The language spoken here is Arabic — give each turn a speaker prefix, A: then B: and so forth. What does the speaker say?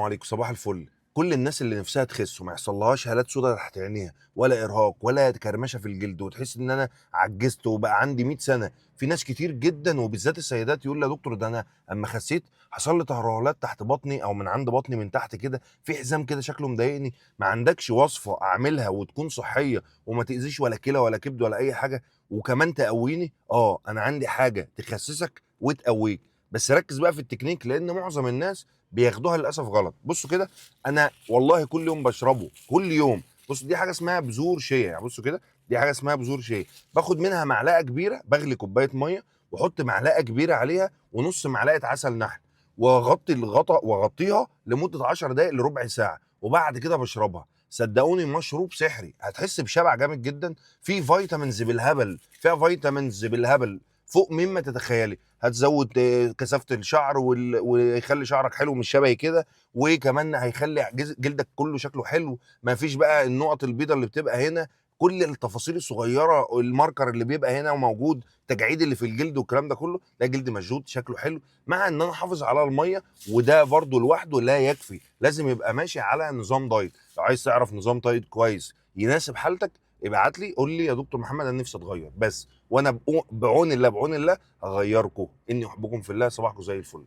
A: عليكم، صباح الفل. كل الناس اللي نفسها تخس وما يحصلهاش هالات سودا تحت عينيها ولا ارهاق ولا كرمشه في الجلد وتحس ان انا عجزت وبقى عندي 100 سنه. في ناس كتير جدا وبالذات السيدات يقول لي يا دكتور ده انا اما خسيت حصل لي ترهلات تحت بطني او من عند بطني من تحت كده، في حزام كده شكله مضايقني. ما عندكش وصفه اعملها وتكون صحيه وما تاذيش ولا كلى ولا كبد ولا اي حاجه وكمان تقويني؟ انا عندي حاجه تخسسك وتقويك. بس ركز بقى في التكنيك لان معظم الناس بياخدوها للاسف غلط. بصوا كده، انا والله كل يوم بشربه كل يوم. بص دي حاجه اسمها بذور شيا، يعني بصوا كده، دي حاجه اسمها بذور شيا. باخد منها معلقه كبيره، بغلي كوبايه ميه واحط معلقه كبيره عليها ونص معلقه عسل نحل واغطي الغطا واغطيها لمده 10 دقائق لربع ساعه وبعد كده بشربها. صدقوني مشروب سحري، هتحس بشبع جامد جدا. فيه فيتامينز بالهبل، فيها فيتامينز بالهبل فوق مما تتخيلي. هتزود كثافه الشعر ويخلي شعرك حلو مش شبهي كده، وكمان هيخلي جلدك كله شكله حلو. ما فيش بقى النقط البيضاء اللي بتبقى هنا، كل التفاصيل الصغيره، الماركر اللي بيبقى هنا وموجود، تجاعيد اللي في الجلد والكلام ده كله، ده جلد مشدود شكله حلو. مع ان انا احافظ على الميه، وده برضو لوحده لا يكفي، لازم يبقى ماشي على نظام دايت. لو عايز تعرف نظام دايت كويس يناسب حالتك ابعت لي قول لي يا دكتور محمد انا نفسي اتغير بس، وانا بعون الله هغيركم. اني احبكم في الله، صباحكم زي الفل.